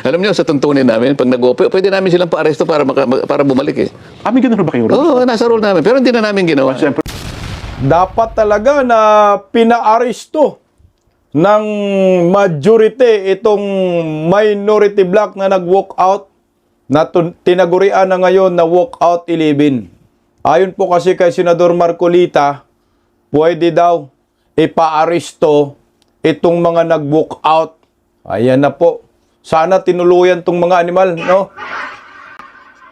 Alam niyo, sa tuntunin namin, pag nag-open, pwede namin silang pa-aresto para bumalik eh. May ganun ba kayo? Oo, nasa rule namin. Pero hindi na namin ginawa. Siyempre. Dapat talaga na pinaaresto ng majority itong minority bloc na nag-walk out na tinagurian na ngayon na walk out 11. Ayon po kasi kay Senador Marcolita, pwede daw ipaaresto itong mga nag-walk out. Ayan na po. Sana tinuluyan tong mga animal, no?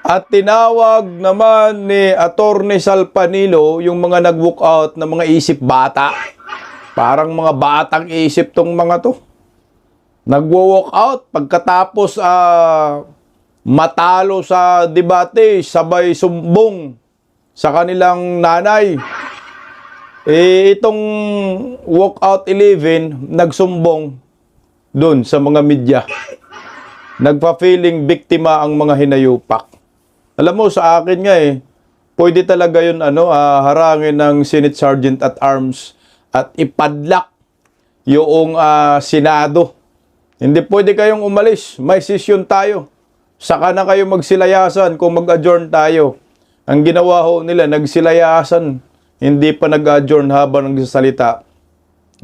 At tinawag naman ni Attorney Salpanilo yung mga nag-walk out na mga isip bata. Parang mga batang isip tong mga to. Nag-walk out pagkatapos matalo sa debate, sabay sumbong sa kanilang nanay. Itong walkout 11 nagsumbong dun sa mga media. Nagpa-feeling biktima ang mga hinayupak. Alam mo, sa akin nga pwede talaga yun harangin ng Senate Sergeant at Arms at ipadlock yung Senado. Hindi pwede kayong umalis. May session tayo. Saka na kayo magsilayasan kung mag-adjourn tayo. Ang ginawa ho nila, nagsilayasan. Hindi pa nag-adjourn habang nagsasalita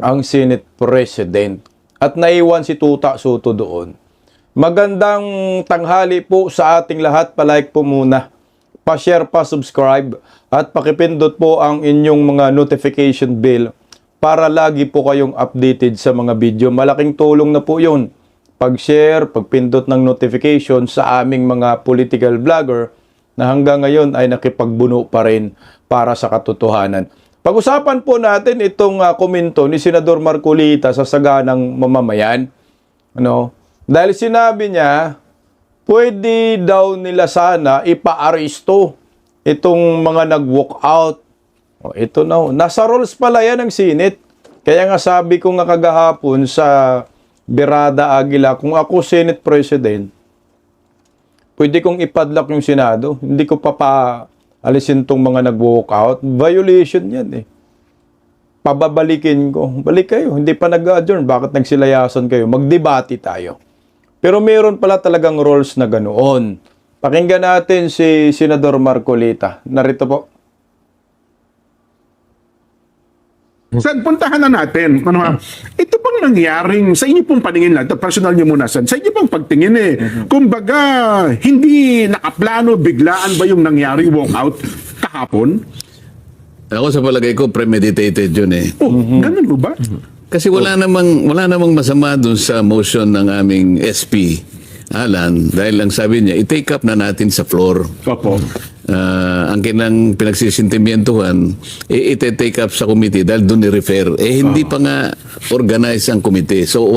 ang Senate President. At naiwan si Tuta Soto doon. Magandang tanghali po sa ating lahat. Palike po muna. Pa-share, pa-subscribe. At pakipindot po ang inyong mga notification bell para lagi po kayong updated sa mga video. Malaking tulong na po yun. Pag-share, pagpindot ng notification sa aming mga political vlogger na hanggang ngayon ay nakipagbuno pa rin para sa katotohanan. Pag-usapan po natin itong komento ni Senador Marcolita sa saganang mamamayan. Dahil sinabi niya, pwede daw nila sana ipa-aresto itong mga nag-walk out. Ito na. Nasa rules pala yan ng Senate. Kaya nga sabi ko nga kagahapon sa Berada Aguila, kung ako Senate President, pwede kong ipadlock yung Senado. Hindi ko alisin tong mga nag-walk out. Violation yan Pababalikin ko. Balik kayo. Hindi pa nag-adjourn. Bakit nagsilayasan kayo? Magdebate tayo. Pero meron pala talagang rules na ganoon. Pakinggan natin si Senador Marcolita. Narito po. San, puntahan na natin. Ito bang nangyaring, sa inyo pong paningin lang, personal nyo muna, San, sa inyo pong pagtingin kumbaga, hindi nakaplano, biglaan ba yung nangyari walkout kahapon? Ako sa palagay ko, premeditated yun Ganun mo ba? Kasi wala namang masama dun sa motion ng aming SP, Alan, dahil ang sabi niya, i-take up na natin sa floor. Opo. Ang kinang pinagsisintimientuhan, ite-take up sa committee dahil doon i-refer. Hindi pa nga organize ang committee. So,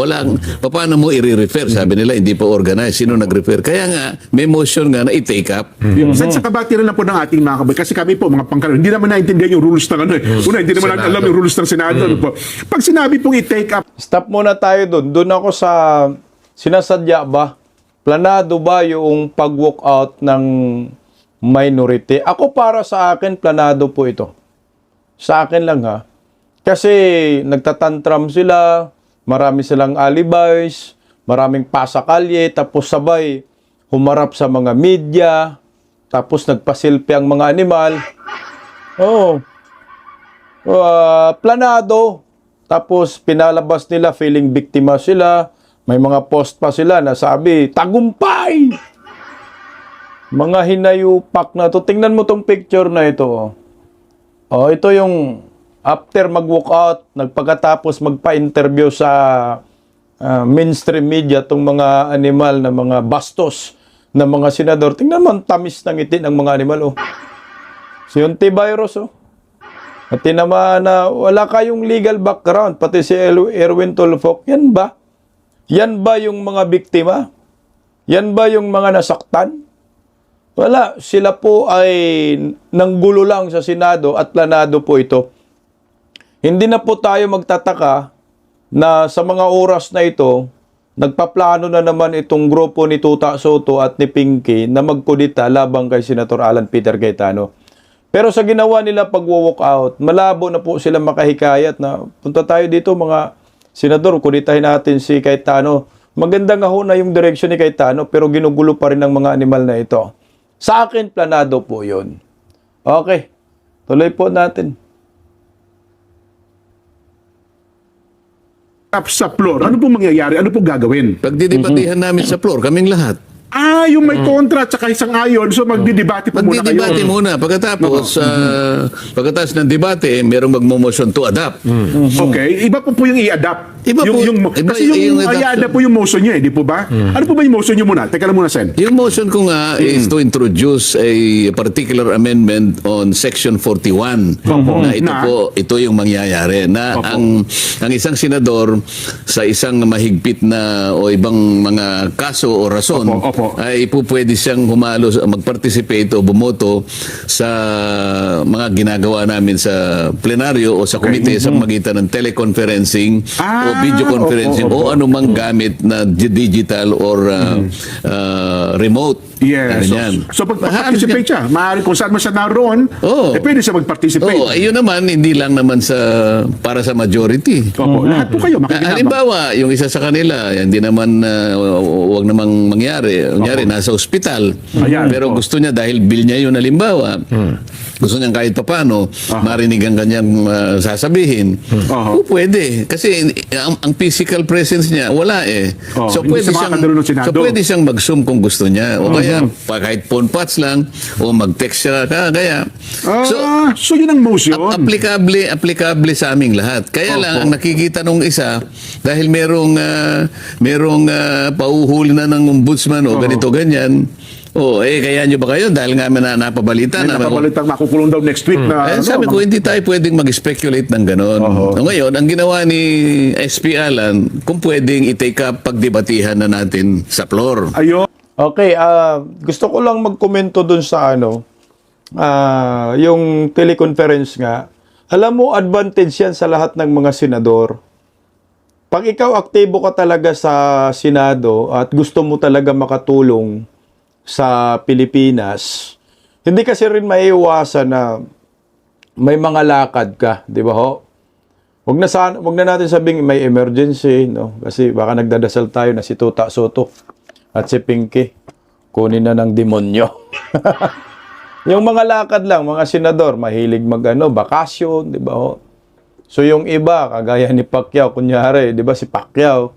paano mo i-refer? Sabi nila, hindi pa organize. Sino nag-refer? Kaya nga, may motion nga na i-take up. Sa kabatiran lang po ng ating mga kabay, kasi kami po, mga pangkalan, hindi naman naintindihan yung rules ng Una, hindi naman alam yung rules ng Senado. Po. Pag sinabi pong i-take up, Stop muna tayo doon. Doon ako sa sinasadya ba? Planado ba yung pag-walk out ng minority? Ako para sa akin, planado po ito. Sa akin lang Kasi nagtatantram sila, marami silang alibis, maraming pasakalye, tapos sabay humarap sa mga media, tapos nagpasilpi ang mga animal. Planado. Tapos pinalabas nila, feeling biktima sila. May mga post pa sila na sabi, tagumpay! Mga hinayupak na to. Tingnan mo tong picture na ito. Ito yung after mag-walk out, nagpagkatapos magpa-interview sa mainstream media tong mga animal na mga bastos na mga senador. Tingnan mo ang tamis ng ngiti ng mga animal. Si Yonti Virus. At tinamaan na wala kayong legal background. Pati si Erwin Tulfo. Yan ba? Yan ba yung mga biktima? Yan ba yung mga nasaktan? Wala. Sila po ay nanggulo lang sa Senado at planado po ito. Hindi na po tayo magtataka na sa mga oras na ito, nagpaplano na naman itong grupo ni Tuta Soto at ni Pinky na magkudita labang kay Senator Alan Peter Cayetano. Pero sa ginawa nila pag-walk out, malabo na po sila makahikayat na punta tayo dito mga senador, kuditahin natin si Cayetano. maganda nga ho na yung direction ni Cayetano pero ginugulo pa rin ng mga animal na ito. Sa akin, planado po yun. Okay, tuloy po natin. Sa floor, ano po mangyayari? Ano po gagawin? Pagdidibatihan namin sa floor, kaming lahat. Yung may kontra at saka isang ayon, so magdidebate po muna kayo. Magdidebate muna. Pagkatapos, pagkatapos ng debate, merong magmo-motion to adapt. Okay, iba po yung i-adapt. Iba po. Kasi yung i-adapt po yung motion niya, di po ba? Ano po ba yung motion niyo muna? Teka lang muna, Sen. Yung motion ko nga is to introduce a particular amendment on Section 41 na ito yung mangyayari na ang isang senador sa isang mahigpit na o ibang mga kaso o rason ay pwede siyang humalo, magparticipate o bumoto sa mga ginagawa namin sa plenaryo o sa komite sa magitan ng teleconferencing o video conferencing o anumang gamit na digital or remote. Yes. So pag-participate siya, maaari kung saan man siya naroon, pwede siya mag-participate. Ayun naman, hindi lang naman para sa majority. Lahat po kayo makikinabang. Halimbawa, yung isa sa kanila, hindi naman, huwag namang mangyari. Kunyari, nasa ospital. Pero gusto niya, dahil bill niya yun, halimbawa, gusto niya kahit papano, marinig ang kanyang sasabihin. Pwede. Kasi ang physical presence niya, wala eh. So pwede siyang mag-zoom kung gusto niya. O kaya, kahit phone patch lang, o mag-text siya, kaya. So yun ang motion. Applicable sa aming lahat. Kaya lang, ang nakikita nung isa, dahil merong pauhuli na ng ombudsman o ganito, ganyan, kaya nyo ba kayo? Dahil nga napabalita na makukulong daw next week na. Sabi ko, hindi tayo pwedeng mag-speculate ng gano'n. Ngayon, ang ginawa ni SP Alan, kung pwedeng i-take up pagdebatihan na natin sa floor. Ayun. Okay, gusto ko lang magkomento dun sa yung teleconference nga. Alam mo, advantage yan sa lahat ng mga senador. Pag ikaw aktibo ka talaga sa Senado at gusto mo talaga makatulong sa Pilipinas, hindi kasi rin maiiwasan na may mga lakad ka, di ba ho? Wag na natin sabing may emergency, no? Kasi baka nagdadasal tayo na si Tuta Soto at si Pinky kunin na ng demonyo. Yung mga lakad lang, mga senador, mahilig bakasyon, di ba ho? So yung iba, kagaya ni Pacquiao, kunyari, di ba si Pacquiao,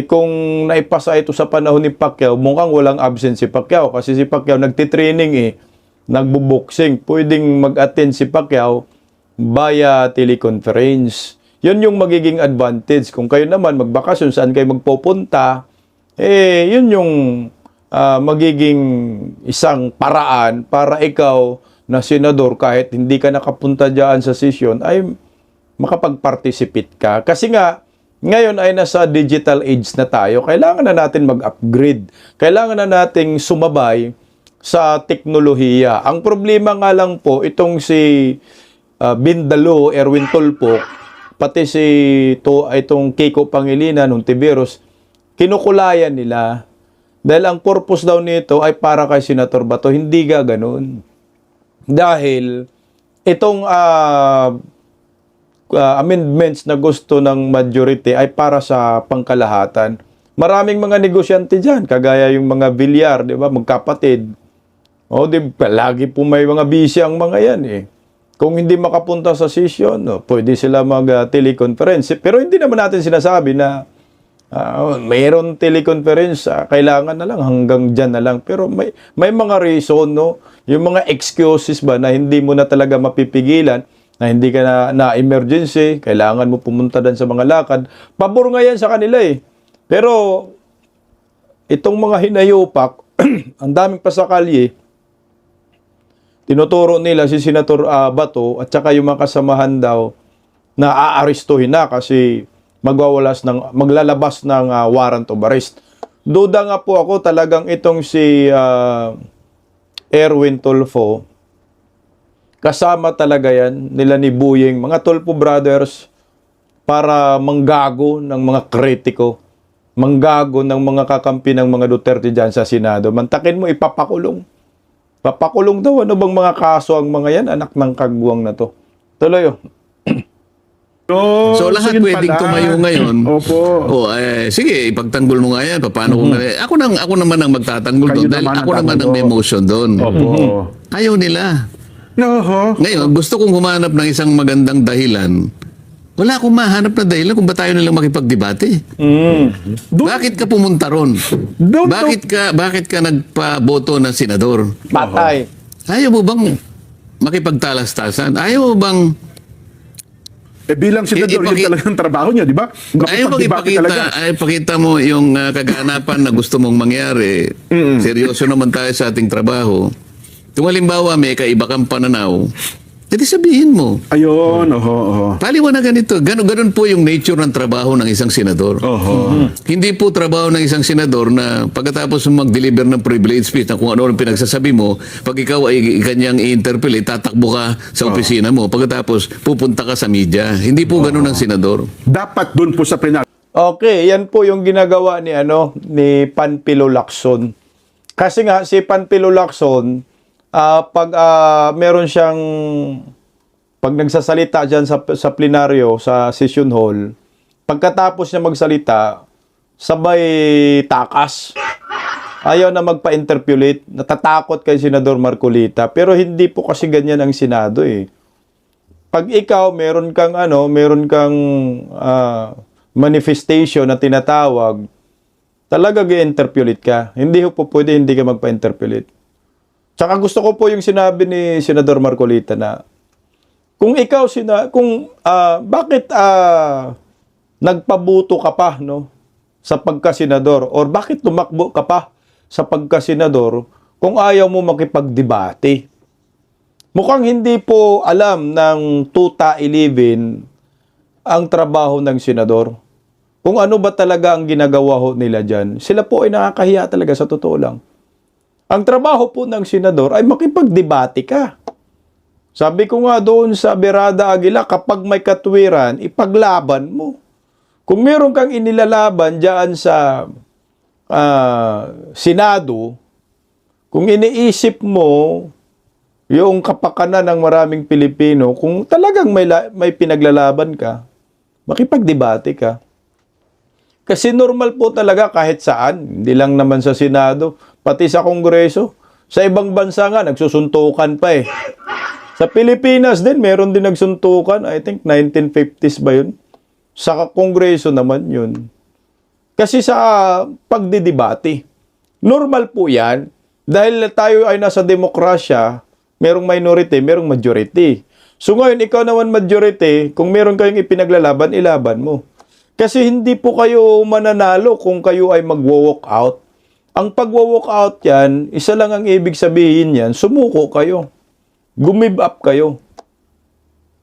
kung naipasa ito sa panahon ni Pacquiao, mukhang walang absent si Pacquiao kasi si Pacquiao nagtitraining nagbuboxing. Pwedeng mag-attend si Pacquiao via teleconference. Yun yung magiging advantage. Kung kayo naman magbakasyon, saan kayo magpupunta, yun yung magiging isang paraan para ikaw na senador, kahit hindi ka nakapunta dyan sa session, ay makapag-participate ka. Kasi nga, ngayon ay nasa digital age na tayo. Kailangan na natin mag-upgrade. Kailangan na nating sumabay sa teknolohiya. Ang problema nga lang po, itong si Bindalo, Erwin Tulfo, pati itong Kiko Pangilinan, nung Tiberos, kinukulayan nila. Dahil ang purpose daw nito ay para kay Senator Bato. Hindi ga ganun. Dahil itong amendments na gusto ng majority ay para sa pangkalahatan. Maraming mga negosyante dyan, kagaya yung mga Villar, di ba, magkapatid. Lagi po may mga busy ang mga yan Kung hindi makapunta sa session, pwede sila mag-teleconference. Pero hindi naman natin sinasabi na mayroon teleconference, kailangan na lang, hanggang dyan na lang. Pero may mga reason, yung mga excuses ba na hindi mo na talaga mapipigilan, na hindi ka na emergency, kailangan mo pumunta doon sa mga lakad. Pabor nga yan sa kanila Pero, itong mga hinayupak, ang daming pasakalye, tinuturo nila si Senator Bato at saka yung mga kasamahan daw na aarestuhin na kasi maglalabas ng warrant of arrest. Duda nga po ako talagang itong si Erwin Tulfo, kasama talaga yan, nila ni Buying, mga Tulfo brothers, para manggago ng mga kritiko, manggago ng mga kakampi ng mga Duterte dyan sa Senado. Mantakin mo, ipapakulong. Papakulong daw, ano bang mga kaso ang mga yan? Anak ng kagwang na to. Tuloy So lahat yun pwedeng pala. tumayo ngayon. Opo. Sige, ipagtanggol mo nga yan. Paano kung ako naman ang magtatanggol Kayo doon dahil naman ang ako naman ang tatanggol. may motion doon. Opo. Ayaw nila. Oho. Ngayon, gusto kong humanap ng isang magandang dahilan. Wala akong mahanap na dahilan kung ba't tayo nilang makipagdebate. Bakit ka pumunta ron? Bakit ka nagpaboto ng senador? Patay. Ayaw mo bang makipagtalastasan? Ayaw mo bang Bilang senador, yun talagang trabaho niya, di ba? Ayaw mo ipakita mo yung kaganapan na gusto mong mangyari. Seryoso naman tayo sa ating trabaho. Kung halimbawa may kaiba kang pananaw, edi sabihin mo. Ayun, oho. Paliwanagan ito. Ganun po yung nature ng trabaho ng isang senador. Oho. Hindi po trabaho ng isang senador na pagkatapos mo mag-deliver ng privilege speech na kung ano ang pinagsasabi mo, pag ikaw ay kanyang i-interpellate, tatakbo ka sa opisina mo. Pagkatapos, pupunta ka sa media. Hindi po ganun ang senador. Dapat dun po sa penal. Okay, yan po yung ginagawa ni Panpilo Lacson. Kasi nga si Panpilo Lacson, pag meron siyang pag nagsasalita diyan sa plenaryo sa session hall, pagkatapos niya magsalita, sabay takas. Ayaw na magpa-interpolate, natatakot kay Senador Marcolita, pero hindi po kasi ganyan ang Senado eh. Pag ikaw meron kang manifestation na tinatawag, talaga gi-interpolate ka. Hindi po pwede hindi ka magpa-interpolate. Tsaka gusto ko po yung sinabi ni Senador Marcolita na kung ikaw bakit nagpabuto ka pa sa pagkasenador or bakit tumakbo ka pa sa pagkasenador kung ayaw mo makipagdebate. Mukhang hindi po alam ng Tuta 11 ang trabaho ng senador. Kung ano ba talaga ang ginagawa nila dyan. Sila po ay nakakahiya talaga sa totoo lang. Ang trabaho po ng senador ay makipagdebate ka. Sabi ko nga doon sa Berada Aguila, kapag may katwiran, ipaglaban mo. Kung meron kang inilalaban dyan sa Senado, kung iniisip mo yung kapakanan ng maraming Pilipino, kung talagang may pinaglalaban ka, makipagdebate ka. Kasi normal po talaga kahit saan, hindi lang naman sa Senado, pati sa Kongreso. Sa ibang bansa nga, nagsusuntukan pa eh. Sa Pilipinas din, meron din nagsuntukan. I think 1950s ba yun? Sa Kongreso naman yun. Kasi sa pagdidebate, normal po yan. Dahil tayo ay nasa demokrasya, merong minority, merong majority. So ngayon, ikaw naman majority, kung meron kayong ipinaglalaban, ilaban mo. Kasi hindi po kayo mananalo kung kayo ay magwo-walk out. Ang pagwo-walk out yan, isa lang ang ibig sabihin yan, sumuko kayo. Gumib up kayo.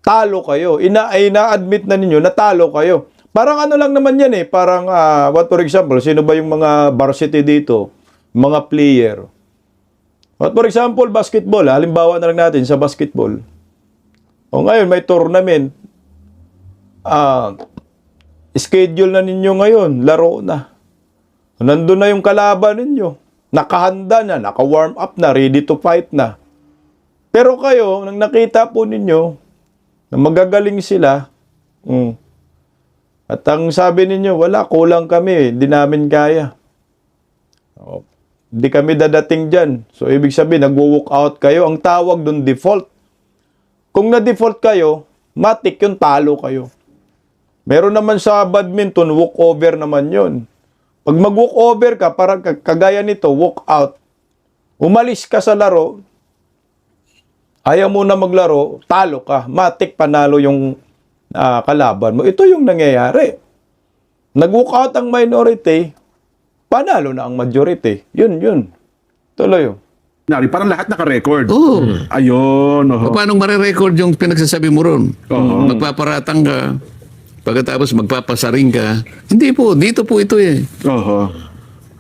Talo kayo. Ina-admit na ninyo na talo kayo. Parang ano lang naman yan eh. Parang, what for example, sino ba yung mga varsity dito? Mga player. What for example, basketball. Halimbawa na lang natin sa basketball. O ngayon, may tournament. Schedule na ninyo ngayon, laro na. Nandun na yung kalaban ninyo. Nakahanda na, naka-warm up na, ready to fight na. Pero kayo, nang nakita po ninyo na magagaling sila, at ang sabi ninyo, wala, kulang kami, hindi namin kaya. Hindi kami dadating dyan. So, ibig sabihin, nagwo-walk out kayo. Ang tawag doon, default. Kung na-default kayo, matik yung talo kayo. Meron naman sa badminton, walkover naman yun. Pag mag-walkover ka, parang kagaya nito, walk out. Umalis ka sa laro, ayaw mo na maglaro, talo ka. Matik panalo yung kalaban mo. Ito yung nangyayari. Nag-walk out ang minority, panalo na ang majority. Yun. Tuloy yun. Parang lahat naka-record. Oo. Ayun. Paano marirecord yung pinagsasabi mo ron? Magpaparatang ka. Pagkatapos magpapasaring ka. Hindi po, dito po ito eh. Oho.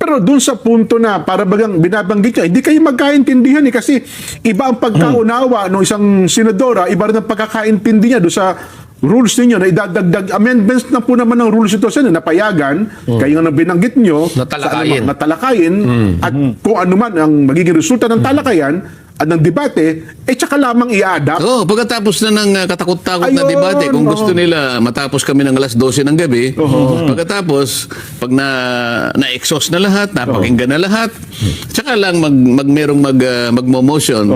Pero dun sa punto na para bagang binabanggit ka, hindi kayo magkaintindihan eh kasi iba ang pagkaunawa ng isang senadora, iba rin ang pagkakaintindi niya doon sa rules ninyo na idadagdag amendments na po naman ng rules ito sa napayagan, kayo nga binanggit nyo Natalakayin. natalakayin at kung ano man ang magiging resulta ng talakayan ng debate, tsaka lamang i-adapt. Oo, pagkatapos na ng katakot-takot na Ayun, debate, kung gusto oo. nila matapos kami ng alas 12 ng gabi, pagkatapos, pag na-exhaust na lahat, napakinggan na lahat, tsaka lang merong magmo-motion,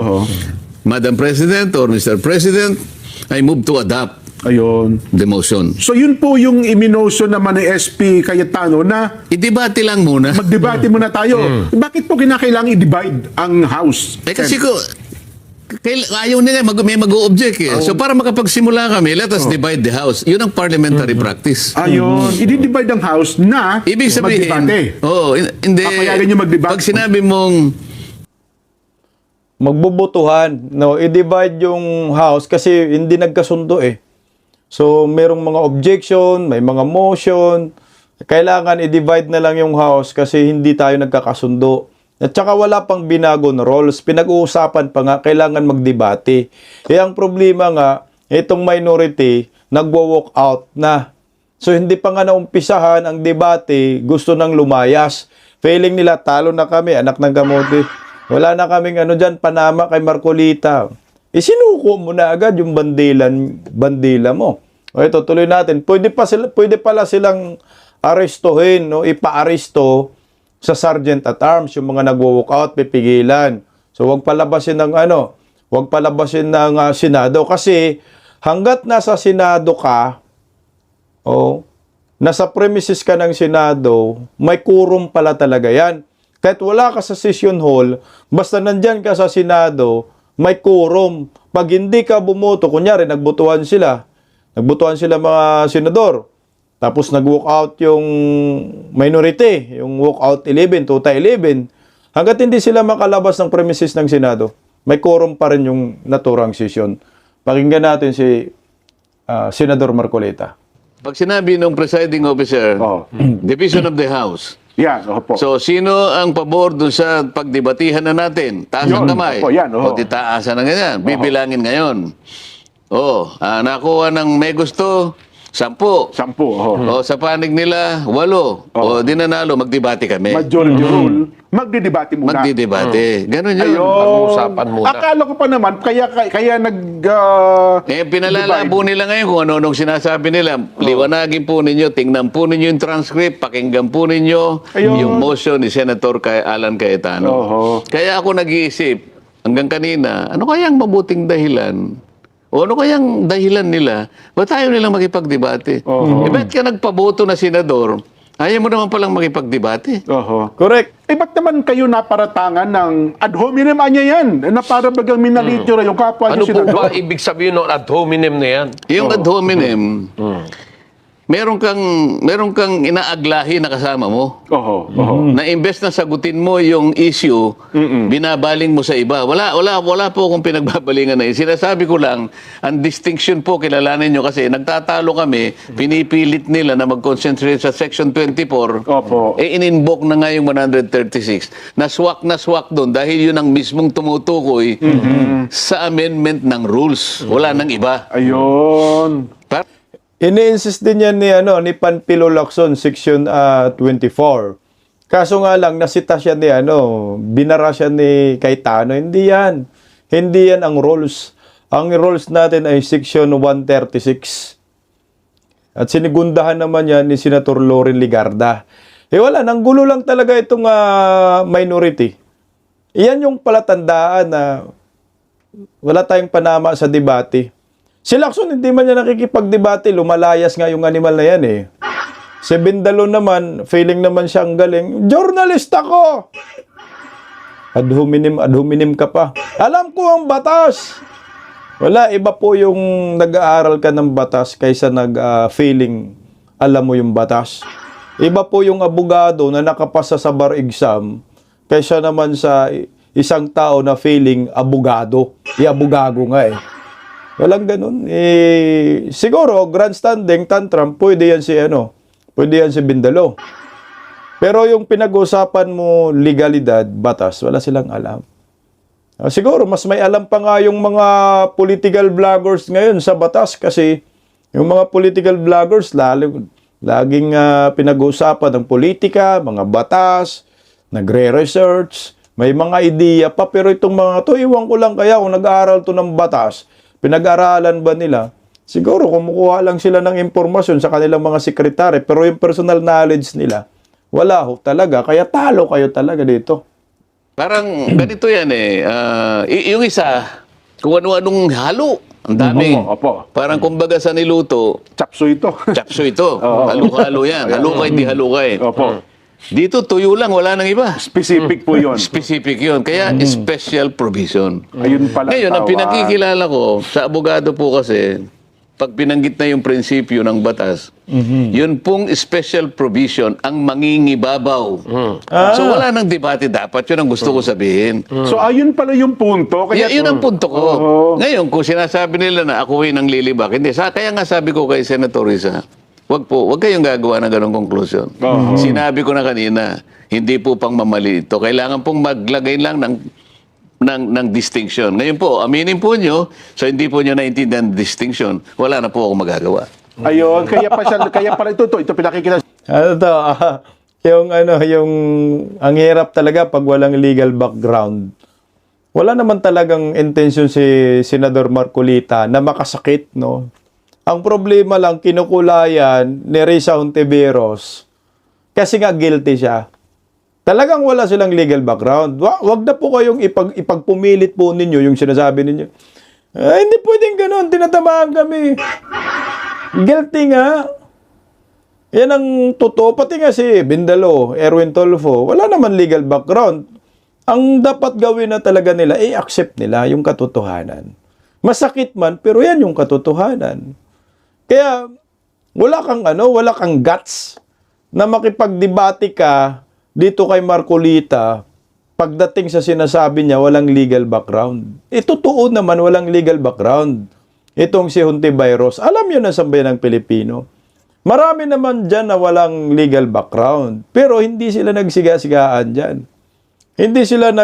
Madam President or Mr. President, I move to adopt Ayun. the motion. So yun po yung iminotion naman ni SP Cayetano na I-debate lang muna. magdebate muna tayo. Bakit po kinakailangan i-divide ang House? Kasi ayaw nila, may mag-o-object eh. So para makapagsimula kami, let us divide the House. Yun ang parliamentary practice. Ayun. I-divide ang House na Ibig sabihin, magdebate. hindi. Papayagan nyo mag-debate. Pag sinabi mong Magbubutuhan, no, i-divide yung house kasi hindi nagkasundo eh. So, merong mga objection, may mga motion. Kailangan i-divide na lang yung house kasi hindi tayo nagkakasundo. At saka wala pang binago na roles. Pinag-uusapan pa nga, kailangan magdebate. Ang problema nga, itong minority, nagwo-walk out na. So, hindi pa nga naumpisahan ang debate, gusto nang lumayas. Failing nila, talo na kami, anak ng kamote. Wala na kaming dyan, Panama kay Marcolita. Isinuko mo na agad yung bandila mo. O ito, tuloy natin. Pwede pala silang arestuhin, no? Ipa-aresto sa Sergeant at Arms, yung mga nagwo-walk out, pipigilan. So, wag palabasin ng Senado. Kasi, hanggat nasa Senado ka, nasa premises ka ng Senado, may quorum pala talaga yan. Kahit wala ka sa session hall, basta nandyan ka sa Senado, may quorum. Pag hindi ka bumoto, kunyari, nagbotohan sila mga senador, tapos nag-walk out yung minority, yung walk out 11, tuta 11, hanggat hindi sila makalabas ng premises ng Senado, may quorum pa rin yung naturang session. Pakinggan natin si Senador Marcolita. pag sinabi ng presiding officer, division of the House. Yan, opo. So, sino ang pabor doon sa pagdebatihan na natin? Taas ang Yun, kamay. opo, yan, O, titaasan na ganyan. Bibilangin ngayon. Nakuha ng may gusto, 10. 10. O, sa panig nila, 8. O, di nanalo, magdebate kami. Majority rule, magdidebate muna. Magdidebate. Ganun yun. Ayun. Pag-uusapan muna. Akala ko pa naman, kaya Pinalalabo nila ngayon kung ano-anong sinasabi nila. Liwanagin po ninyo, tingnan po ninyo yung transcript, pakinggan po ninyo Ayun. yung motion ni Senator Alan Cayetano. Kaya ako nag-iisip, hanggang kanina, ano kayang mabuting dahilan? O ano kayang dahilan nila? Ba't ayaw nilang makipagdebate? Ba't ka nagpaboto na senador? Ayaw mo naman palang makipagdebate. Correct. Ba't naman kayo naparatangan ng ad hominem anya yan? Na para bagang minalitura yung kapwa Ano niyo po senador. ba ibig sabihin ng ad hominem na yan? Yung ad hominem, meron kang inaaglahi na kasama mo. Na imbes na sagutin mo yung issue, binabaling mo sa iba. Wala po akong pinagbabalingan na yun. Sinasabi ko lang, ang distinction po, kilalanin nyo kasi nagtatalo kami, pinipilit nila na mag-concentrate sa Section 24, in-invoke na nga yung 136. Naswak doon dahil yun ang mismong tumutukoy sa amendment ng rules. Wala nang iba. Ayun. Ini-insist din yan ni Panpilo Lacson, Section 24. Kaso nga lang, nasita siya binara siya ni Cayetano. Hindi yan ang rules. Ang rules natin ay Section 136. At sinigundahan naman yan ni Senator Loren Ligarda. Wala, nanggulo lang talaga itong minority. Iyan yung palatandaan na wala tayong panama sa debate. Si Lacson, hindi man niya nakikipagdebate, lumalayas nga yung animal na yan eh. Si Bindalo naman, feeling naman siya ang galing, journalist ako! Ad hominem ka pa. Alam ko ang batas! Wala, iba po yung nag-aaral ka ng batas kaysa nag-feeling alam mo yung batas. Iba po yung abogado na nakapasa sa bar exam kaysa naman sa isang tao na feeling abogado. Iabugago nga eh. Walang ganun. Siguro, grandstanding, tantrum, pwede yan si Bindalo. Pero yung pinag-usapan mo, legalidad, batas, wala silang alam. Siguro, mas may alam pa nga yung mga political vloggers ngayon sa batas kasi yung mga political vloggers, laging pinag-uusapan ng politika, mga batas, nagre-research, may mga ideya pa, pero itong mga to, iwan ko lang kaya kung nag-aaral to ng batas, pinag-aralan ba nila? Siguro kumukuha lang sila ng impormasyon sa kanilang mga sekretary, pero yung personal knowledge nila, wala ho talaga. Kaya talo kayo talaga dito. Parang ganito yan eh. Yung isa, kung ano-anong halo. Ang dami. Opo. Parang kumbaga sa niluto, Chapso ito. chapso ito. Halo-halo yan. Halukay, di halukay. Opo. Dito, tuyo lang. Wala nang iba. Specific po yun. Specific yun. Kaya special provision. Ayun pala. Ngayon, ang tawag. pinakikilala ko, sa abogado po kasi, pag binanggit na yung prinsipyo ng batas, yun pong special provision ang mangingibabaw. So wala nang debate dapat. Yun ang gusto ko sabihin. So ayun pala yung punto. Kaya, Yun ang punto ko. Ngayon, kung sinasabi nila na ako ay nang lilibak, hindi. Kaya nga sabi ko kay Senator Risa, wag kayong gagawa ng ganong conclusion. Sinabi ko na kanina, hindi po pang mamali ito. Kailangan pong maglagay lang ng distinction. Ngayon po, aminin po nyo, so hindi po nyo naintindihan ang distinction, wala na po ako magagawa. ayun, kaya pala ito pinakikita. Yung ang hirap talaga pag walang legal background. Wala naman talagang intention si Senador Marcolita na makasakit, no? Ang problema lang, kinukulayan ni Risa Hontiveros kasi nga guilty siya. Talagang wala silang legal background. Wag na po kayong ipagpumilit po ninyo yung sinasabi ninyo. Hindi pwedeng ganun, tinatamaan kami. Guilty nga. Yan ang totoo. Pati nga si Bindalo, Erwin Tolfo, wala naman legal background. Ang dapat gawin na talaga nila, accept nila yung katotohanan. Masakit man, pero yan yung katotohanan. Kaya, wala kang guts na makipagdebate ka dito kay Marcolita pagdating sa sinasabi niya walang legal background. Totoo naman walang legal background. Itong si Hontiveros, alam yun ang sambayan ng Pilipino. Marami naman dyan na walang legal background. Pero hindi sila nagsiga-sigaan dyan. Hindi sila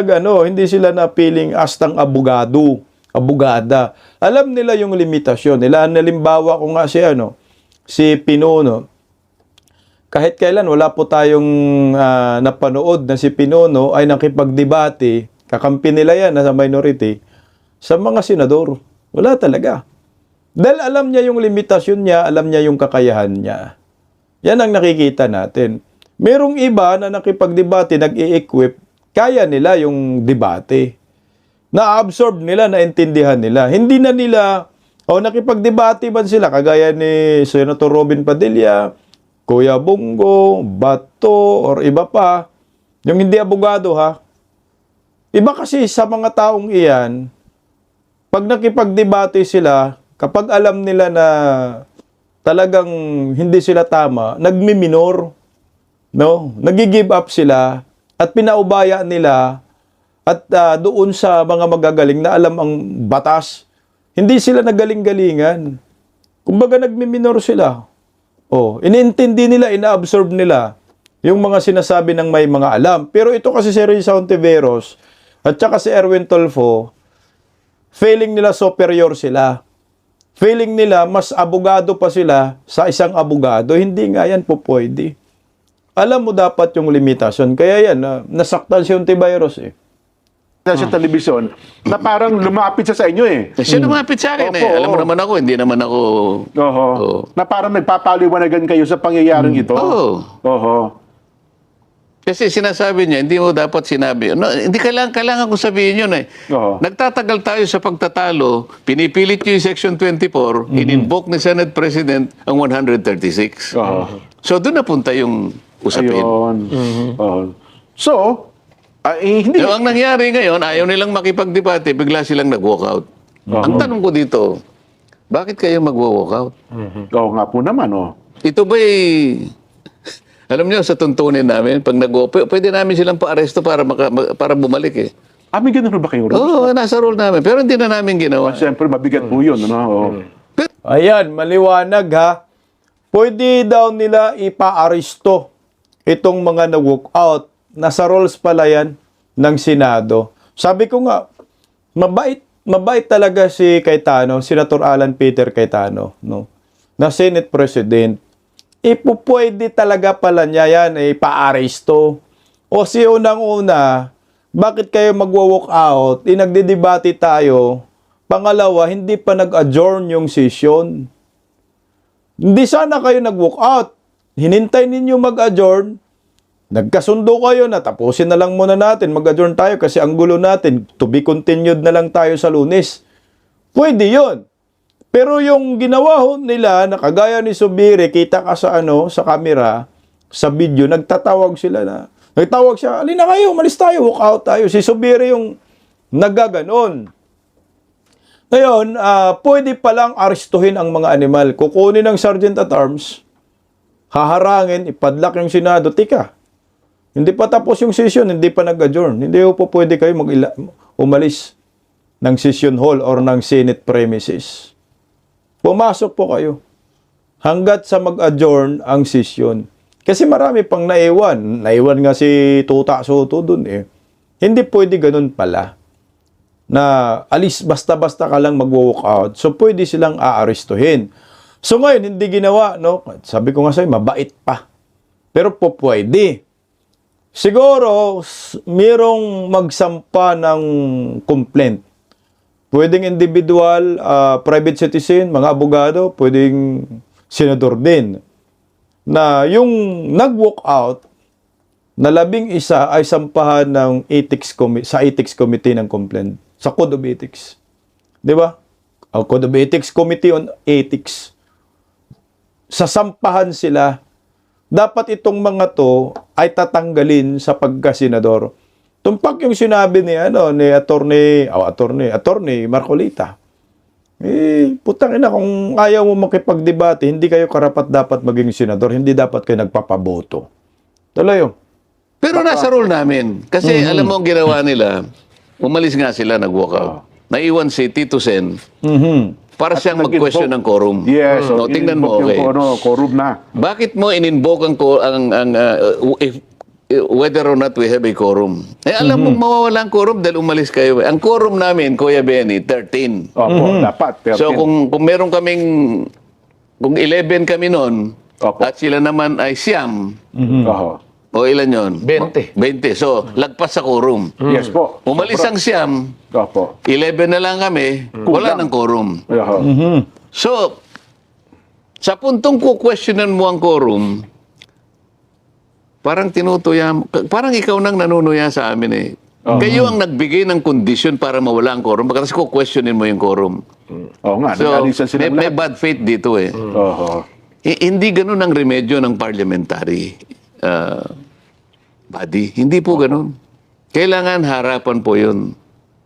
hindi sila napiling astang abogada. Alam nila yung limitasyon nila. Nalimbawa ko nga si Pinono. Kahit kailan wala po tayong napanood na si Pinono ay nakipagdebate, kakampi nila yan na sa minority, sa mga senador. Wala talaga. Dahil alam niya yung limitasyon niya, alam niya yung kakayahan niya. Yan ang nakikita natin. Merong iba na nakipagdebate, nag-i-equip, kaya nila yung debate. Na-absorb nila, naintindihan nila. Hindi na nila, nakipagdebate man sila, kagaya ni Senator Robin Padilla, Kuya Bongo, Bato, or iba pa, yung hindi abogado ha. Iba kasi sa mga taong iyan, pag nakipagdebate sila, kapag alam nila na talagang hindi sila tama, nagmi-minor, no? Nagi-give up sila at pinaubaya nila at doon sa mga magagaling na alam ang batas, hindi sila nagaling-galingan. Kumbaga nagmi-minor sila. Inintindi nila, ina-absorb nila yung mga sinasabi ng may mga alam. Pero ito kasi si Risa Hontiveros at saka si Erwin Tolfo, feeling nila superior sila. Feeling nila mas abogado pa sila sa isang abogado. Hindi nga yan po pwede. Alam mo dapat yung limitasyon. Kaya yan, nasaktan si Hontiveros Sa telebisyon na parang lumapit siya sa inyo Siya lumapit sa akin Opo, Alam mo naman ako, hindi naman ako... Na parang nagpapaliwanagan kayo sa pangyayaring ito. Kasi sinasabi niya, hindi mo dapat sinabi. Hindi kailangan ko sabihin yun Nagtatagal tayo sa pagtatalo, pinipilit niyo yung Section 24, in-invoke ni Senate President ang 136. So doon napunta yung usapin. Ayun. So, hindi. So, ang nangyari ngayon, ayaw nilang makipagdebate, bigla silang nag-walkout. Ang tanong ko dito, bakit kayo mag-walkout? Oo nga po naman, Ito ba'y, alam niyo, sa tuntunin namin, pag pwede namin silang pa-aresto para bumalik May ganun ba kayo? Oo, nasa rule namin. Pero hindi na namin ginawa. Siyempre, mabigat po yun. Ayan, maliwanag ha. Pwede daw nila ipa-aresto itong mga nag-walkout. Nasa roles pala yan ng Senado. Sabi ko nga, mabait talaga si Cayetano, Senator Alan Peter Cayetano, no? Na Senate President. Pwede talaga pala niya yan, pa-aresto. O si unang-una, Bakit kayo magwo-walk out? Nagdedebate tayo. Pangalawa, hindi pa nag-adjourn yung session. Hindi sana kayo nag-walk out. Hinintay ninyo mag-adjourn. Nagkasundo kayo na tapusin na lang muna natin. Mag-adjourn tayo kasi ang gulo natin. To be continued na lang tayo sa Lunes. Pwede yun. Pero yung ginawa ho nila, na kagaya ni Subiri, kita ka sa sa camera, sa video, nagtatawag siya, alin na kayo, malis tayo, walk out tayo. Si Subiri yung nagaganon. Ngayon, pwede palang arestuhin ang mga animal. Kukunin ng Sergeant at Arms, haharangin, ipadlak yung Senado. Tika, hindi pa tapos yung session, hindi pa nag-adjourn. Hindi po pwede kayo umalis ng session hall or ng Senate premises. Pumasok po kayo hanggat sa mag-adjourn ang session. Kasi marami pang naiwan. Naiwan nga si Tuta Soto dun eh. Hindi pwede ganun pala. Na alis basta-basta ka lang mag-walk out. So pwede silang aarestuhin. So ngayon, hindi ginawa, no? Sabi ko nga sa'yo, mabait pa. Pero po pwede. Siguro, mayroong magsampa ng complaint. Pwedeng individual, private citizen, mga abogado, pwedeng senador din. Na yung nag-walk out, na 11 ay sampahan ng sa ethics committee ng complaint. Sa Code of Ethics. Di ba? Ang Code of Ethics, Committee on Ethics. Sasampahan sila. Dapat itong mga to ay tatanggalin sa pagkasenador. Tumpak yung sinabi ni Attorney Marcolita. Putang ina, kung ayaw mo makipagdebate, hindi kayo karapat dapat maging senador, hindi dapat kayo nagpapaboto. Tuloy yun. Pero nasa rule namin. Kasi alam mo ang ginawa nila, umalis nga sila, nag-walk out. Naiwan si Tito Sen para siyang mag-question ng quorum. Yes. No, tingnan mo, okay. Quorum na. Bakit mo in-invoke whether or not we have a quorum? Alam mo, mawawala ang quorum dahil umalis kayo. Ang quorum namin, Kuya Benny, 13. Opo, dapat. 13. So kung meron kung 11 kami noon, Opo. at sila naman ay siyam, Oho. o ilan yon? 20. 20. So, lagpas sa quorum. Yes po. Umalis ang siyam, Opo. 11 na lang kami, wala ng quorum. Oho. So, sa puntong questionan mo ang quorum, parang parang ikaw nang nanunuya sa amin eh. Kayo ang nagbigay ng kondisyon para mawala ang quorum, kasi questionin mo yung quorum. Oo nga, So, nag-alisan sila may lahat. bad faith dito eh. Oho. Hindi ganun ang remedyo ng parliamentary body. Hindi po ganun. Kailangan harapan po yun.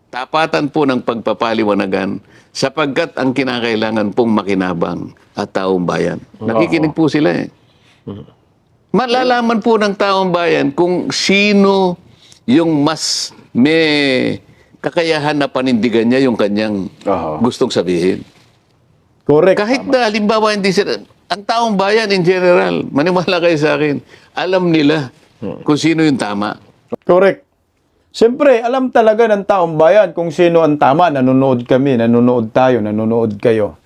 Tapatan po ng pagpapaliwanagan sapagkat ang kinakailangan pong makinabang at taong bayan. Nakikinig po sila eh. Malalaman po ng taong bayan kung sino yung mas may kakayahan na panindigan niya yung kanyang gustong sabihin. Correct. Kahit na halimbawa hindi sila, ang taong bayan in general, maniwala kayo sa akin, alam nila kung sino yung tama. Correct. Siyempre, alam talaga ng taong bayan kung sino ang tama. Nanonood kami, nanonood tayo, nanonood kayo.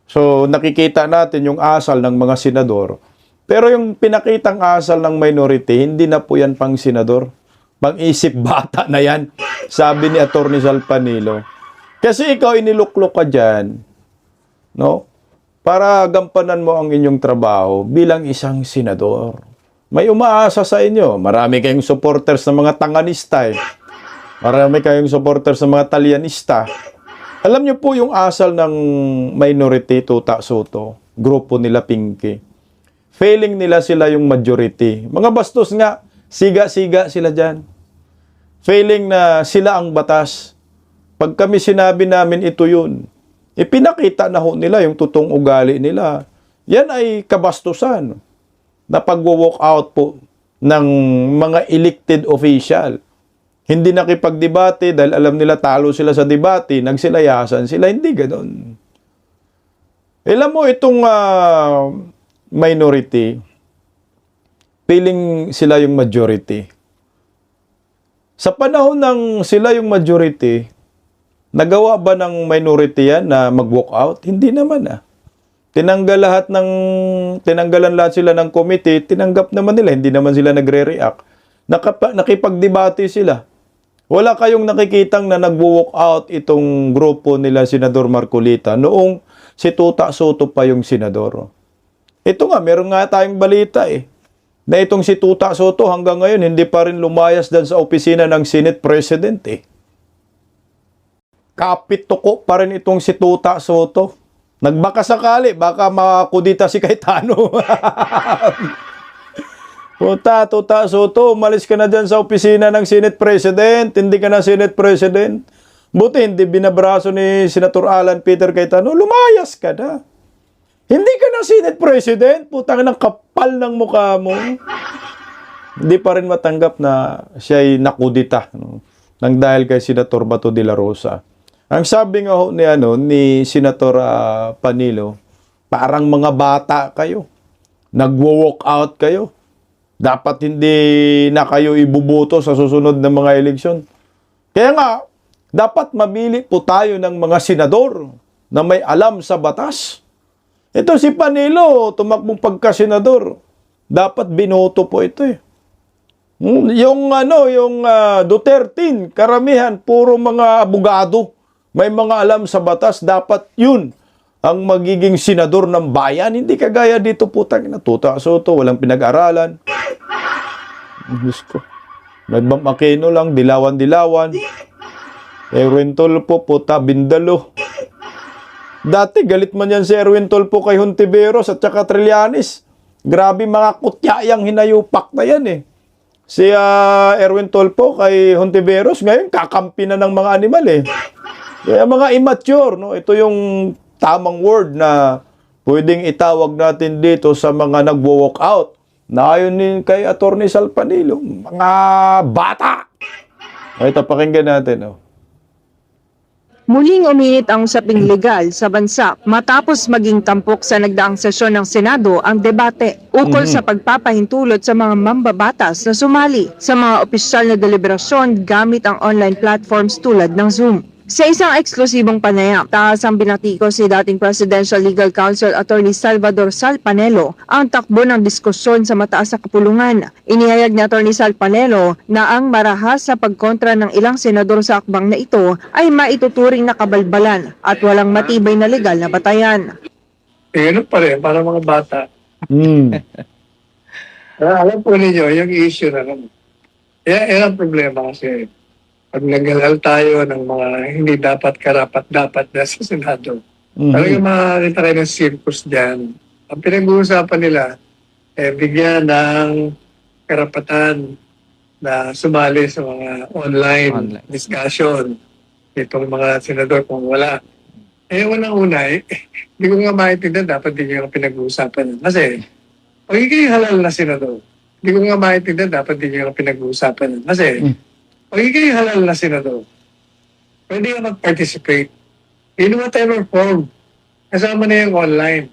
So, nakikita natin yung asal ng mga senador. Pero yung pinakitang asal ng minority, hindi na po yan pang senador. Pang-isip bata na yan, sabi ni Atty. Salpanilo. Kasi ikaw iniluklok ka dyan, no? Para gampanan mo ang inyong trabaho bilang isang senador. May umaasa sa inyo. Marami kayong supporters ng mga tanganista eh. Marami kayong supporters ng mga talyanista. Alam niyo po yung asal ng minority, Tuta Soto, grupo nila Pinky. Failing nila sila yung majority. Mga bastos nga, siga-siga sila dyan. Failing na sila ang batas. Pag kami sinabi namin ito yun, ipinakita na ho nila yung totoong ugali nila. Yan ay kabastusan na pag-walk out po ng mga elected official. Hindi nakipagdebate dahil alam nila talo sila sa debate, nagsilayasan sila. Hindi ganoon. Alam mo, itong minority, feeling sila yung majority. Sa panahon ng sila yung majority, nagawa ba ng minority yan na mag-walk out? Hindi naman tinanggalan lahat sila ng committee, tinanggap naman nila, hindi naman sila nagre-react. Nakipagdebate sila. Wala kayong nakikitang na nag-walk out itong grupo nila Senador Marcolita noong si Tuta Soto pa yung senador. Ito nga, meron nga tayong balita na itong si Tuta Soto hanggang ngayon hindi pa rin lumayas dan sa opisina ng Senate President Kapit-tuko pa rin itong si Tuta Soto. Nagbaka sakali, baka makakudita si Cayetano. Tuta Soto, umalis ka na dyan sa opisina ng Senate President. Hindi ka na Senate President. Buti hindi binabraso ni Senator Alan Peter Cayetano. Lumayas ka na. Hindi ka na Senate President. Putang ng kapal ng mukha mo. Hindi pa rin matanggap na siya'y nakudita. Nang dahil kay Senator Bato de la Rosa. Ang sabi nga ni Senator Panilo, parang mga bata kayo. Nagwo-walk out kayo. Dapat hindi na kayo ibuboto sa susunod na mga eleksyon. Kaya nga, dapat mamili po tayo ng mga senador na may alam sa batas. Ito si Panilo, tumakbong pagka-senador. Dapat binoto po ito Yung Duterte, karamihan, puro mga abogado. May mga alam sa batas, dapat yun ang magiging senador ng bayan. Hindi kagaya dito putang ina Tuta Soto, walang pinag-aralan. Diyos ko. Nagbang Aquino lang, dilawan-dilawan. Erwin Tulfo, puta, Bindalo. Dati, galit man yan si Erwin Tulfo kay Hontiveros at saka Trillanes. Grabe mga kutyayang hinayupak na yan Si Erwin Tulfo kay Hontiveros, ngayon kakampi na ng mga animal Kaya mga immature, ito yung tamang word na pwedeng itawag natin dito sa mga nagwo-walk out. Na ayon din kay Atty. Sal Panilo, mga bata. Ito, pakinggan natin. Muling uminit ang usaping legal sa bansa matapos maging tampok sa nagdaang sesyon ng Senado ang debate ukol sa pagpapahintulot sa mga mambabatas na sumali sa mga opisyal na deliberasyon gamit ang online platforms tulad ng Zoom. Sa isang eksklusibong panayam, taas ang binatiko si dating Presidential Legal Counsel Attorney Salvador Sal Panelo ang takbo ng diskusyon sa mataas sa kapulungan. Inihayag ni Attorney Sal Panelo na ang marahas sa pagkontra ng ilang senador sa akbang na ito ay maituturing na kabalbalan at walang matibay na legal na batayan. Ganun pa rin, para mga bata. Alam po ninyo, yung issue na naman. Yan ang problema kasi pag nag-alal tayo ng mga hindi dapat karapat-dapat na sa Senado, talagang makakita kayo ng circus dyan. Ang pinag-uusapan nila, bigyan ng karapatan na sumali sa mga online discussion itong mga senador kung wala. Unang-una, hindi ko nga maintindihan, dapat din yung pinag-uusapan. Kasi, pagiging halal na senador, hindi ko nga maintindihan, dapat din yung pinag-uusapan. Kasi, pagiging halal na senador, pwede ka mag-participate in whatever form. Kasama na yung online.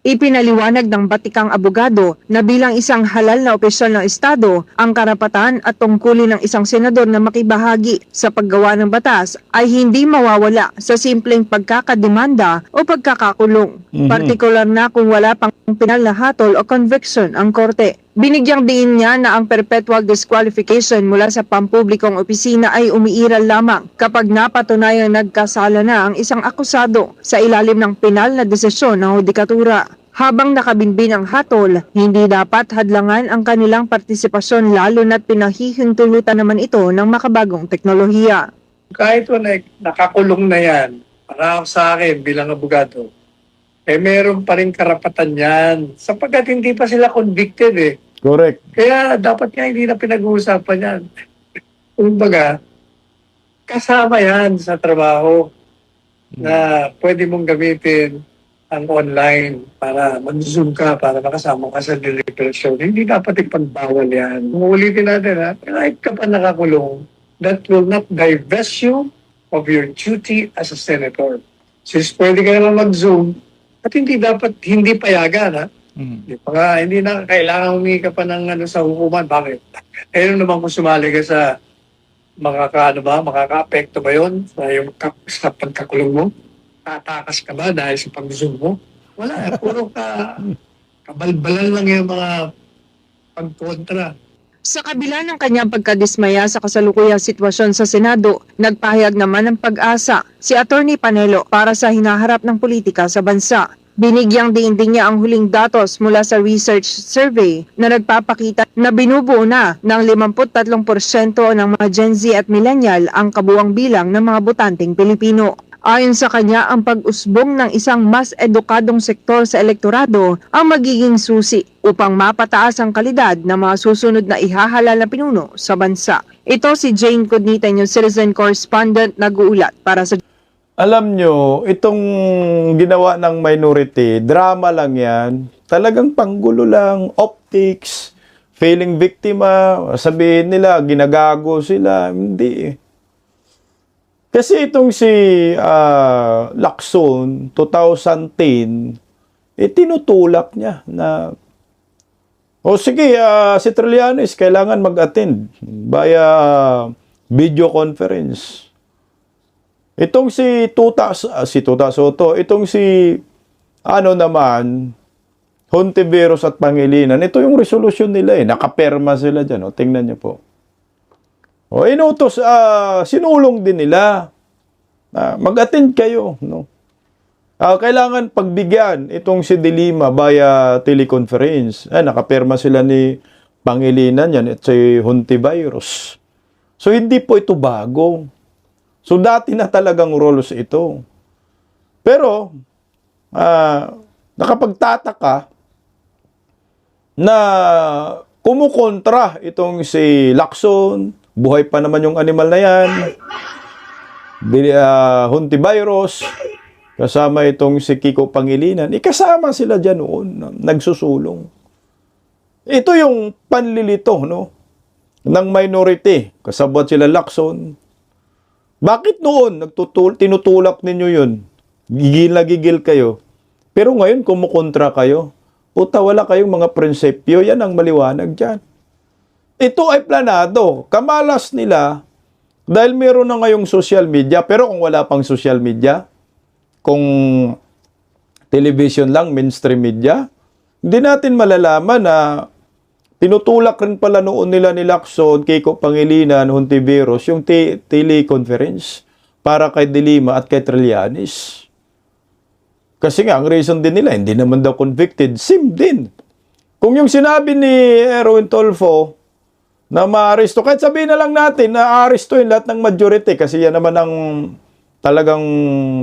Ipinaliwanag ng batikang abogado na bilang isang halal na opisyal ng Estado, ang karapatan at tungkulin ng isang senador na makibahagi sa paggawa ng batas ay hindi mawawala sa simpleng pagkakademanda o pagkakakulong. Partikular na kung wala pang pinal na hatol o conviction ang korte. Binigyang diin niya na ang perpetual disqualification mula sa pampublikong opisina ay umiiral lamang kapag napatunayang nagkasala na ang isang akusado sa ilalim ng pinal na desisyon ng hudikatura. Habang nakabinbin ang hatol, hindi dapat hadlangan ang kanilang partisipasyon lalo na't pinahihintulutan naman ito ng makabagong teknolohiya. Kahit nakakulong na yan, para sa akin bilang abogado, meron pa rin karapatan yan sapagkat hindi pa sila convicted Correct. Kaya dapat nga hindi na pinag-uusapan yan. Kumbaga, kasama yan sa trabaho na pwede mong gamitin ang online para mag-zoom ka, para makasama ka sa deliberation. Hindi dapat ipagbawal yan. Kung ulitin natin, kahit ka pa nakakulong, that will not divest you of your duty as a senator. Since pwede ka naman mag-zoom, at hindi payagan, hindi na kailangan humingi ka pa ng sa hukuman. Bakit? Naman kung sumali ka sa makaka-apekto ba yun? Sa pagkakulong mo? Tatakas ka ba dahil sa pag-zoom mo? Wala. Puro kabalbalan lang yung mga pagkontra. Sa kabila ng kanyang pagkadismaya sa kasalukuyang sitwasyon sa Senado, nagpahayag naman ng pag-asa si Attorney Panelo para sa hinaharap ng politika sa bansa. Binigyang diin din niya ang huling datos mula sa research survey na nagpapakita na binubuo na ng 53% ng mga Gen Z at Millennial ang kabuang bilang ng mga botanteng Pilipino. Ayon sa kanya, ang pag-usbong ng isang mas edukadong sektor sa elektorado ang magiging susi upang mapataas ang kalidad ng mga susunod na ihahalal na pinuno sa bansa. Ito si Jane Cognita, News Citizen Correspondent, nag-uulat para sa... Alam nyo, itong ginawa ng minority, drama lang yan. Talagang panggulo lang, optics, feeling biktima, sabihin nila, ginagago sila. Hindi eh. Kasi itong si Lacson, 2010, tinutulak niya na, o sige, si Trillanes kailangan mag-attend via video conference. Itong si Tuta Soto, itong si Hontiveros at Pangilinan, ito yung resolusyon nila eh. Nakaperma sila dyan. O, tingnan niyo po. O, inutos, sinulong din nila. Mag-attend kayo. No? Kailangan pagbigyan itong si De Lima via teleconference. Nakaperma sila ni Pangilinan yan at si Hontiveros. So, hindi po ito bago. So, dati na talagang roles ito. Pero, nakapagtataka na kumukontra itong si Lacson, buhay pa naman yung animal na yan, Hontiveros, kasama itong si Kiko Pangilinan, kasama sila dyan noon, nagsusulong. Ito yung panlilito, no? Ng minority, kasabot sila Lacson. Bakit noon tinutulak ninyo yun? Gigil na gigil kayo. Pero ngayon kumukontra kayo. Puta, wala kayong mga prinsipyo. Yan ang maliwanag dyan. Ito ay planado. Kamalas nila dahil meron na ngayong social media. Pero kung wala pang social media, kung television lang, mainstream media, hindi natin malalaman na tinutulak rin pala noon nila ni Lacson, Kiko Pangilinan, Hontiveros, yung teleconference para kay De Lima at kay Trillanes. Kasi nga, ang reason din nila, hindi naman daw convicted. Same din. Kung yung sinabi ni Erwin Tulfo na ma-aresto, kahit sabihin na lang natin na a-arestoin lahat ng majority kasi yan naman ang talagang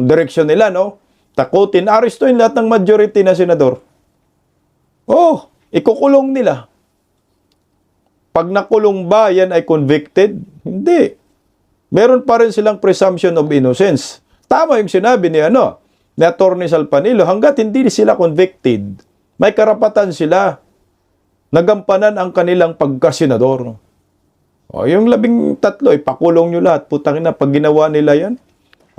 direksyon nila, no? Takutin, arestoin lahat ng majority na senador. Oh, ikukulong nila. Pag nakulong ba, yan ay convicted? Hindi. Meron pa rin silang presumption of innocence. Tama yung sinabi ni Attorney Salpanilo, hanggat hindi sila convicted, may karapatan sila na gampanan ang kanilang pagkasenador. O, yung 13, ipakulong nyo lahat. Putang ina, pag ginawa nila yan,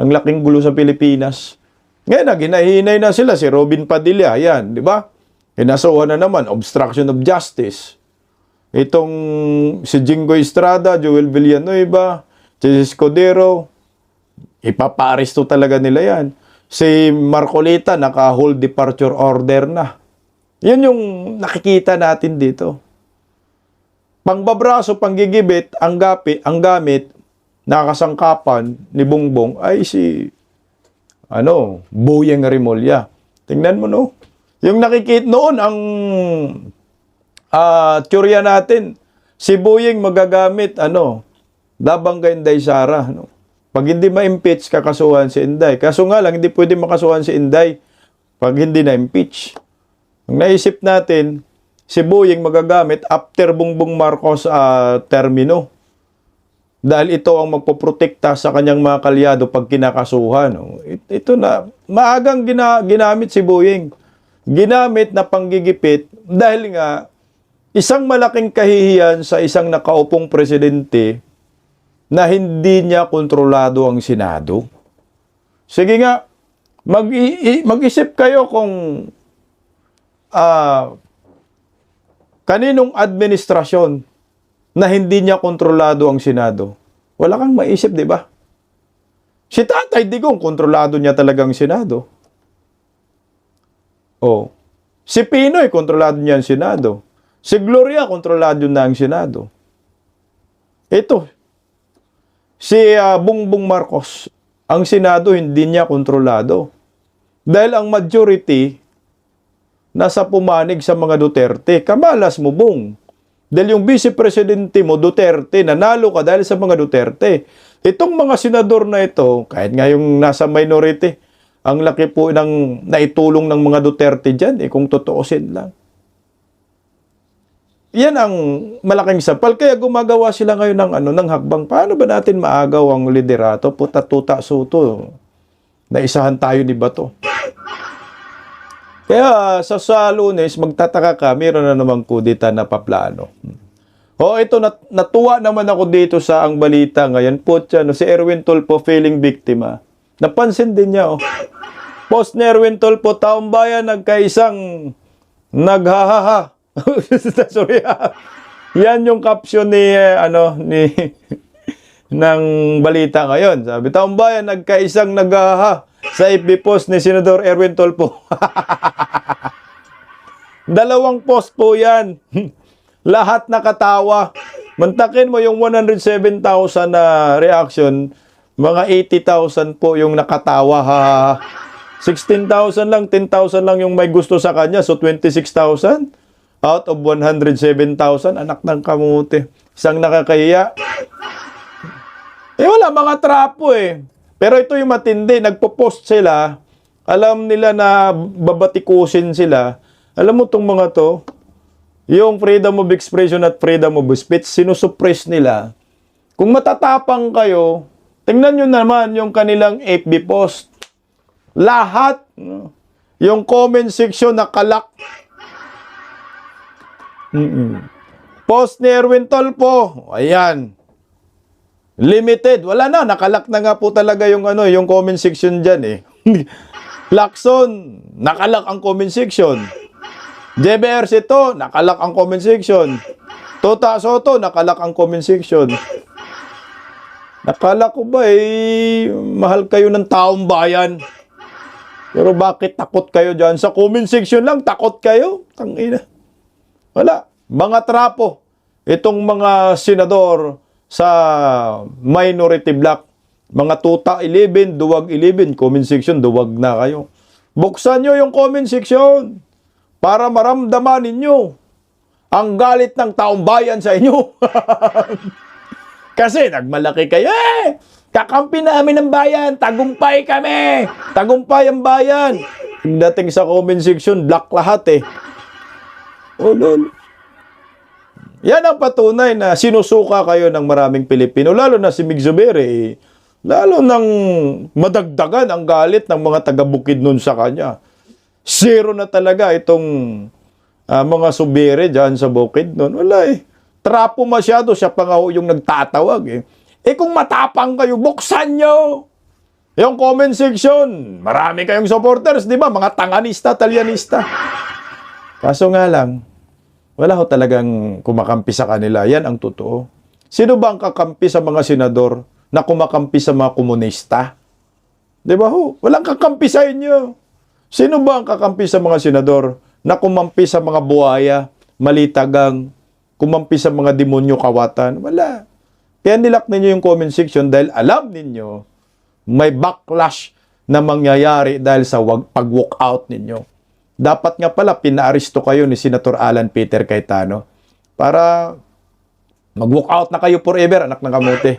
ang laking gulo sa Pilipinas. Ngayon, hinahinay na sila, si Robin Padilla, yan, di ba? Inasuhan na naman, obstruction of justice. Itong si Jingo Estrada, Joel Villanueva, si Escudero, ipaparisto talaga nila yan. Si Marcolita, naka-hold departure order na. Yan yung nakikita natin dito. Pangbabraso, panggigibit, ang gamit, nakasangkapan ni Bongbong ay si Boyeng Rimulya. Tingnan mo, no? Yung nakikita noon, ang teorya natin, si Boyeng magagamit, labang kay Inday Sara. No? Pag hindi ma-impeach, kakasuhan si Inday. Kaso nga lang, hindi pwede makasuhan si Inday pag hindi na-impeach. Ang naisip natin, si Boyeng magagamit after Bongbong Marcos termino. Dahil ito ang magpoprotekta sa kanyang mga kalyado pag kinakasuhan. No? Ito na, maagang ginamit si Boyeng. Ginamit na panggigipit dahil nga, isang malaking kahihiyan sa isang nakaupong presidente na hindi niya kontrolado ang Senado. Sige nga, mag-isip kayo kung kaninong administrasyon na hindi niya kontrolado ang Senado. Wala kang maisip, di ba? Si Tatay Digong, kontrolado niya talagang Senado. Si Pinoy, kontrolado niya ang Senado. Si Gloria, kontrolado na ang Senado. Ito, si Bongbong Marcos, ang Senado hindi niya kontrolado. Dahil ang majority nasa pumanig sa mga Duterte. Kamalas mo, Bong. Dahil yung vice presidente mo, Duterte, nanalo ka dahil sa mga Duterte. Itong mga senador na ito, kahit nga yung nasa minority, ang laki po ng naitulong ng mga Duterte dyan, kung totoosin lang. Yan ang malaking sapal. Kaya gumagawa sila ngayon ng hakbang. Paano ba natin maagaw ang liderato? Puta-tuta suto. Naisahan tayo ni Bato. Kaya sa Lunes, magtataka ka, meron na namang kudita na paplano. Ito, natuwa naman ako dito sa ang balita ngayon. Putya, si Erwin Tulfo feeling biktima. Napansin din niya, Post ni Erwin Tulfo, taong bayan, nagkaisang naghahaha. Sorry. Yan yung caption ni ng balita ngayon. Sabi, taong bayan, nagkaisang naghahaha sa FB post ni Senador Erwin Tulfo. 2 post po yan. Lahat nakatawa. Mantakin mo yung 107,000 na reaction, mga 80,000 po yung nakatawa. 16,000 lang, 10,000 lang yung may gusto sa kanya. So 26,000 out of 107,000. Anak ng kamuti. Isang nakakahiya. Wala, mga trapo Pero ito yung matindi, nagpo-post sila, alam nila na babatikusin sila. Alam mo itong mga to, yung freedom of expression at freedom of speech, sinusuppress nila. Kung matatapang kayo, tingnan nyo naman yung kanilang FB post. Lahat, yung comment section nakalak. Post ni Erwin Tulfo, ayan. Limited. Wala na. Nakalak na nga po talaga yung yung comment section dyan Lacson, nakalak ang comment section. JBR Sito, nakalak ang comment section. Tota Soto, nakalak ang comment section. Nakala ko ba mahal kayo ng taong bayan? Pero bakit takot kayo dyan? Sa comment section lang, takot kayo? Tangina. Wala. Mga trapo. Itong mga senador sa minority block, mga tuta 11, duwag 11, comment section, duwag na kayo. Buksan nyo yung comment section para maramdaman ninyo ang galit ng taong bayan sa inyo. Kasi nagmalaki kayo, kakampi namin ng bayan, tagumpay kami, tagumpay ang bayan. Dating sa comment section, black lahat lol. Yan ang patunay na sinusuka kayo ng maraming Pilipino, lalo na si Mig Zubiri, lalo nang madagdagan ang galit ng mga taga-Bukidnon sa kanya. Zero na talaga itong mga Zubiri dyan sa Bukidnon. Wala Trapo masyado, siya pa nga yung nagtatawag kung matapang kayo, buksan nyo yung comment section. Marami kayong supporters, di ba? Mga tanganista, talyanista. Kaso nga lang, wala talagang kumakampi sa kanila. Yan ang totoo. Sino ba ang kakampi sa mga senador na kumakampi sa mga komunista? Di ba Walang kakampi sa inyo. Sino ba ang kakampi sa mga senador na kumampi sa mga buhaya, malitagang, kumampi sa mga demonyo kawatan? Wala. Kaya nilak ninyo yung comment section dahil alam ninyo may backlash na mangyayari dahil sa pag-walk out ninyo. Dapat nga pala, pinaaresto kayo ni Senator Alan Peter Cayetano para mag-walk out na kayo forever, anak ng kamote.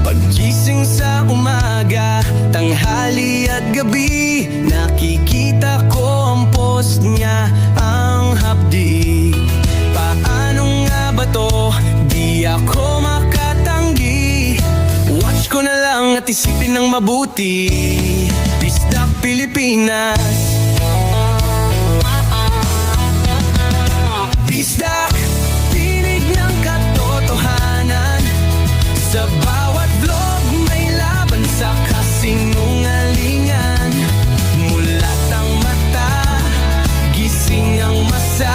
Paggising sa umaga, tanghali at gabi, nakikita ko ang post niya, ang hapdi. Paano nga ba to? Di ako makatanggi. Watch ko na lang at isipin ng mabuti. Bisdak Pilipinas. Bisdak, tinig ng katotohanan. Sa bawat vlog may laban sa kasinungalingan. Mulat ang mata, gising ang masa.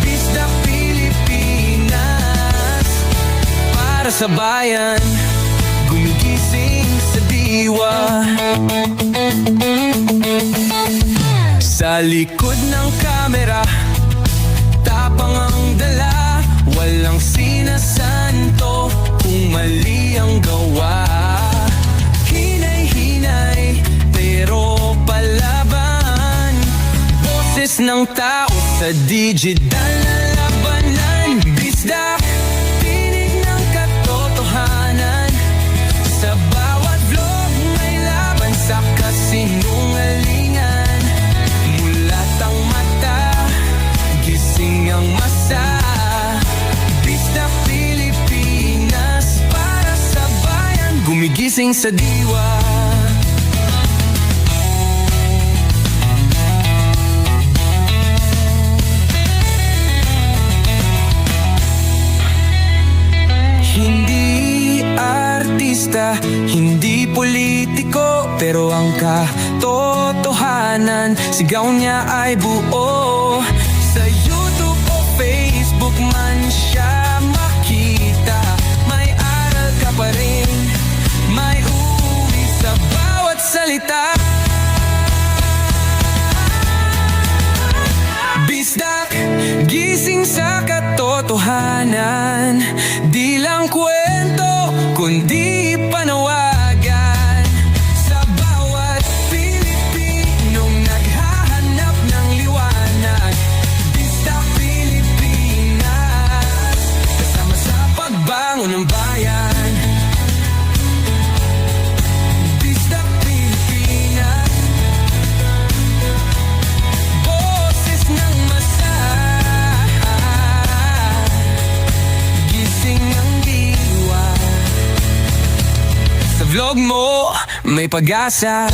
Bisdak Pilipinas. Para sa bayan, gumigising sa diwa. Sa likod ng kamera, ng tao sa digital na labanan. Bisdak, tinig ng katotohanan. Sa bawat vlog may laban sa kasinungalingan. Mulat ang mata, gising ang masa. Bisdak Pilipinas, para sa bayan, gumigising sa diwa. Hindi artista, hindi politiko, pero ang katotohanan, sigaw niya ay buo. Sa YouTube o Facebook man siya makita, may aral ka pa rin, may uwi sa bawat salita. Bisdak, gising sa katotohanan. Di lang kwento, kundi panawagan. Sa bawat Pilipinong naghahanap ng liwanag. Bisdak Pilipinas, kasama sa pagbangon ng bayan. Bisdak Pilipinas, boses ng masa. Gising ang diwa. Sa vlog mo may pag-asa.